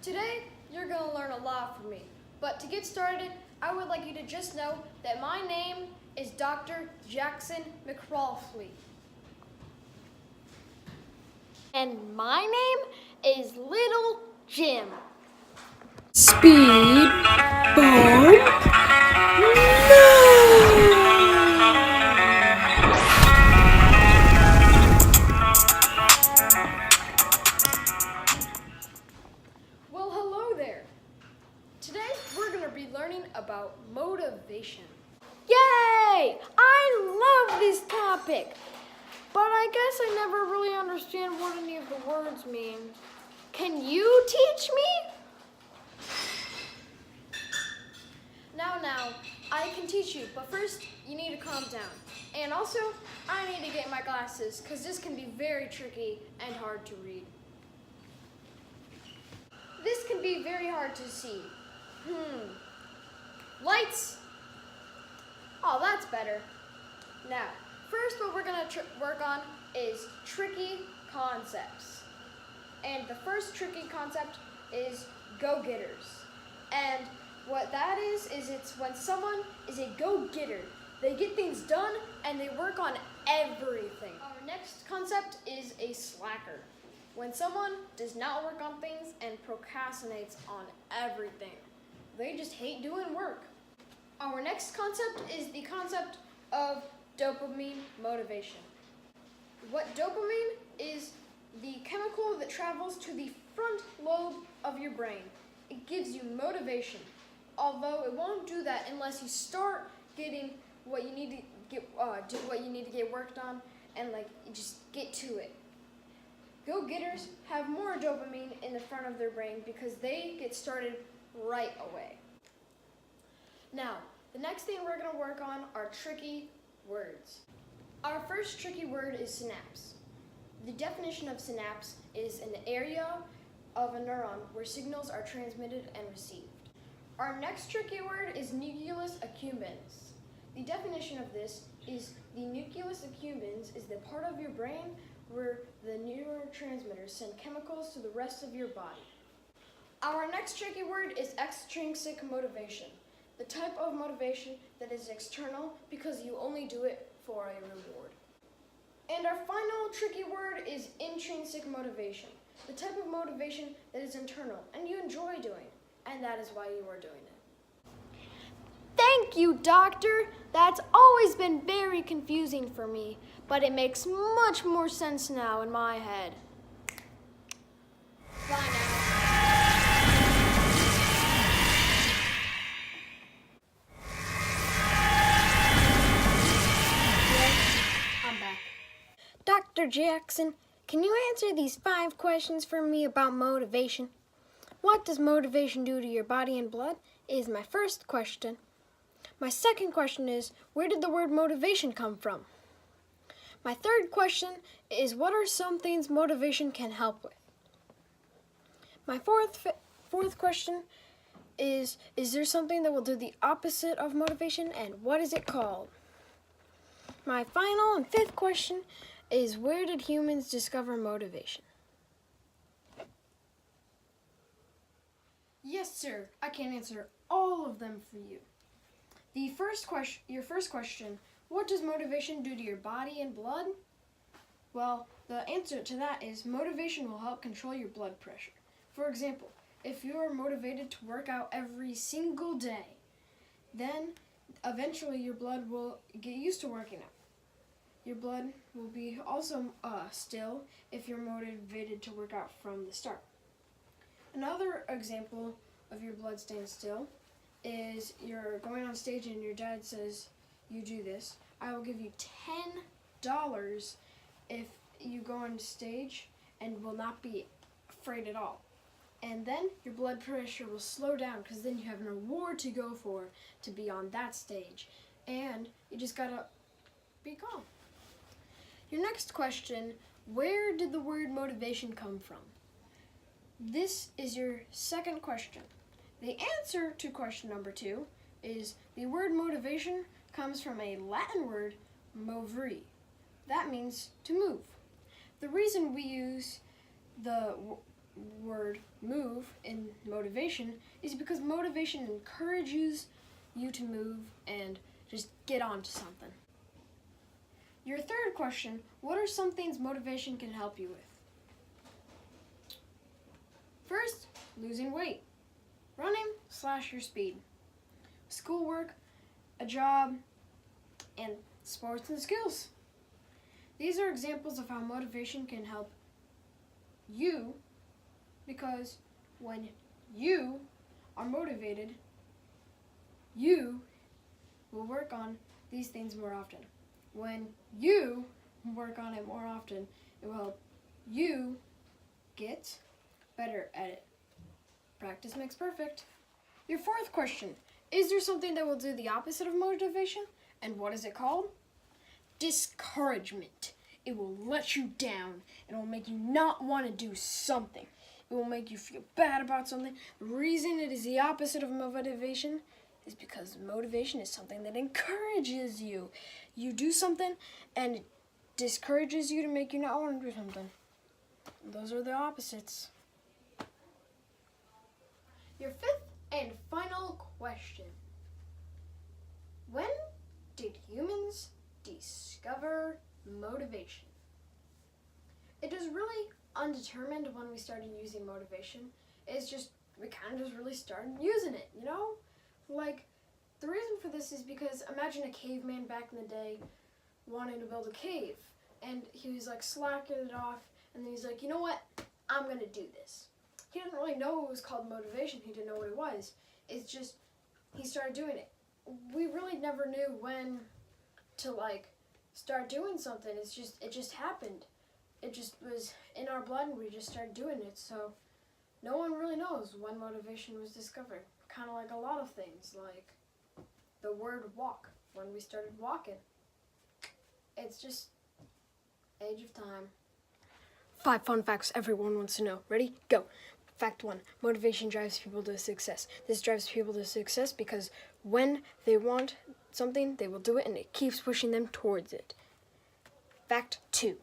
Today, you're going to learn a lot from me. But to get started, I would like you to just know that my name is Dr. Jackson McCrawfley. And my name is Little Jim. Speed bump. No! Well, hello there. Today, we're going to be learning about motivation. Yay! I love this topic. But I guess I never really understand what any of the words mean. Can you teach me? Now, I can teach you, but first, you need to calm down. And also, I need to get my glasses, because this can be very tricky and hard to read. This can be very hard to see. Lights. Oh, that's better. Now, first what we're going to work on is tricky concepts. And the first tricky concept is go-getters. And what that is it's when someone is a go-getter. They get things done and they work on everything. Our next concept is a slacker. When someone does not work on things and procrastinates on everything. They just hate doing work. Our next concept is the concept of dopamine motivation. What dopamine is the chemical that travels to the front lobe of your brain. It gives you motivation, although it won't do that unless you start getting what you need to get worked on and you just get to it. Go-getters have more dopamine in the front of their brain because they get started right away. Now, the next thing we're going to work on are tricky words. Our first tricky word is synapse. The definition of synapse is an area of a neuron where signals are transmitted and received. Our next tricky word is nucleus accumbens. The definition of this is the nucleus accumbens is the part of your brain where the neurotransmitters send chemicals to the rest of your body. Our next tricky word is extrinsic motivation, the type of motivation that is external because you only do it for a reward. And our final tricky word is intrinsic motivation, the type of motivation that is internal and you enjoy doing, and that is why you are doing it. Thank you, Doctor. That's always been very confusing for me, but it makes much more sense now in my head. Bye now. I'm back. Dr. Jackson, can you answer these 5 questions for me about motivation? What does motivation do to your body and blood is my first question. My second question is, where did the word motivation come from? My third question is, what are some things motivation can help with? My fourth question is there something that will do the opposite of motivation, and what is it called? My final and 5th question is, where did humans discover motivation? Yes, sir. I can answer all of them for you. Your first question, what does motivation do to your body and blood? Well, the answer to that is motivation will help control your blood pressure. For example, if you are motivated to work out every single day, then eventually your blood will get used to working out. Your blood will be also still if you're motivated to work out from the start. Another example of your blood staying still is you're going on stage and your dad says, you do this. I will give you $10 if you go on stage and will not be afraid at all. And then your blood pressure will slow down because then you have an award to go for to be on that stage. And you just gotta be calm. Your next question, where did the word motivation come from? This is your second question. The answer to question number 2 is the word motivation comes from a Latin word, movere. That means to move. The reason we use the word move in motivation is because motivation encourages you to move and just get on to something. Your third question, what are some things motivation can help you with? First, losing weight. Running / your speed. Schoolwork, a job, and sports and skills. These are examples of how motivation can help you, because when you are motivated, you will work on these things more often. When you work on it more often, it will help you get better at it. Practice makes perfect. Your fourth question, is there something that will do the opposite of motivation? And what is it called? Discouragement. It will let you down. It will make you not want to do something. It will make you feel bad about something. The reason it is the opposite of motivation is because motivation is something that encourages you. You do something and it discourages you to make you not want to do something. Those are the opposites. Your fifth and final question. When did humans discover motivation? It is really undetermined when we started using motivation. It's just, we kind of just really started using it, you know? Like, the reason for this is because imagine a caveman back in the day wanting to build a cave. And he was like slacking it off, and then he's like, you know what? I'm going to do this. He didn't really know it was called motivation. He didn't know what it was. It's just, he started doing it. We really never knew when to like start doing something. It just happened. It just was in our blood and we just started doing it. So no one really knows when motivation was discovered. Kind of like a lot of things, like the word walk, when we started walking. It's just age of time. 5 fun facts everyone wants to know. Ready? Go. Fact 1. Motivation drives people to success. This drives people to success because when they want something, they will do it and it keeps pushing them towards it. Fact 2.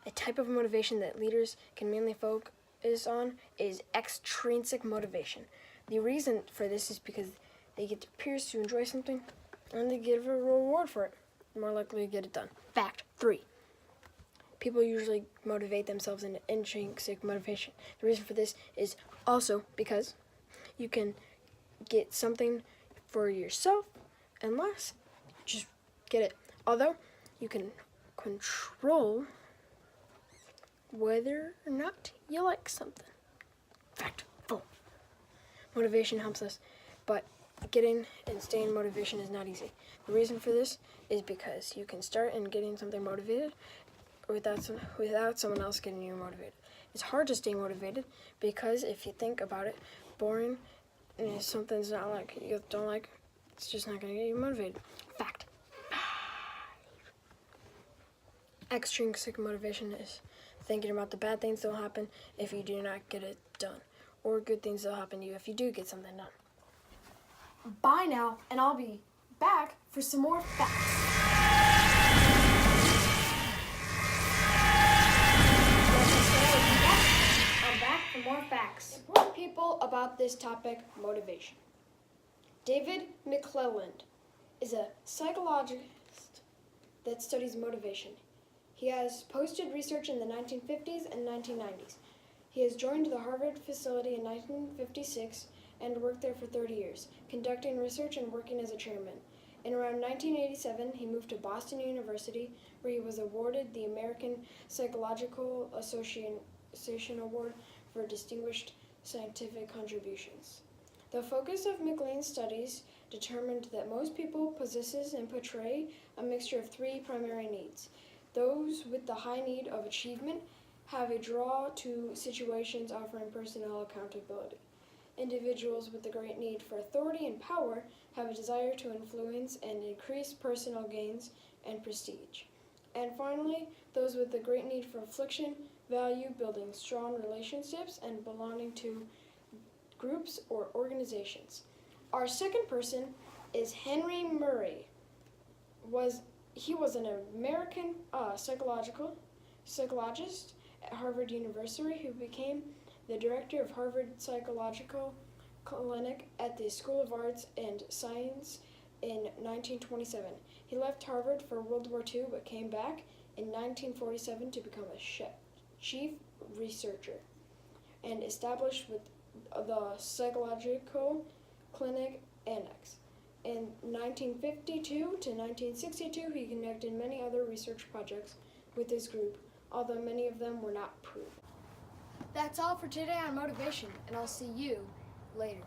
A type of motivation that leaders can mainly focus on is extrinsic motivation. The reason for this is because they get their peers to enjoy something and they give a reward for it. More likely to get it done. Fact 3. People usually motivate themselves in intrinsic motivation. The reason for this is also because you can get something for yourself and less, just get it. Although you can control whether or not you like something. Fact 4. Motivation helps us, but getting and staying motivation is not easy. The reason for this is because you can start in getting something motivated without someone else getting you motivated. It's hard to stay motivated because if you think about it, boring and if something's not like you don't like, it's just not going to get you motivated. Fact. Extrinsic motivation is thinking about the bad things that will happen if you do not get it done, or good things that will happen to you if you do get something done. Bye now, and I'll be back for some more facts. For more facts. Important people about this topic, motivation. David McClelland is a psychologist that studies motivation. He has posted research in the 1950s and 1990s. He has joined the Harvard facility in 1956 and worked there for 30 years, conducting research and working as a chairman. In around 1987, he moved to Boston University, where he was awarded the American Psychological Association Award for distinguished scientific contributions. The focus of McLean's studies determined that most people possess and portray a mixture of 3 primary needs. Those with the high need of achievement have a draw to situations offering personal accountability. Individuals with the great need for authority and power have a desire to influence and increase personal gains and prestige. And finally, those with the great need for affliction value building strong relationships and belonging to groups or organizations. Our second person is Henry Murray. He was an American psychologist at Harvard University who became the director of Harvard Psychological Clinic at the School of Arts and Science in 1927. He left Harvard for World War II but came back in 1947 to become a chief researcher and established with the Psychological Clinic Annex. In 1952 to 1962, he conducted many other research projects with his group, although many of them were not proven. That's all for today on motivation, and I'll see you later.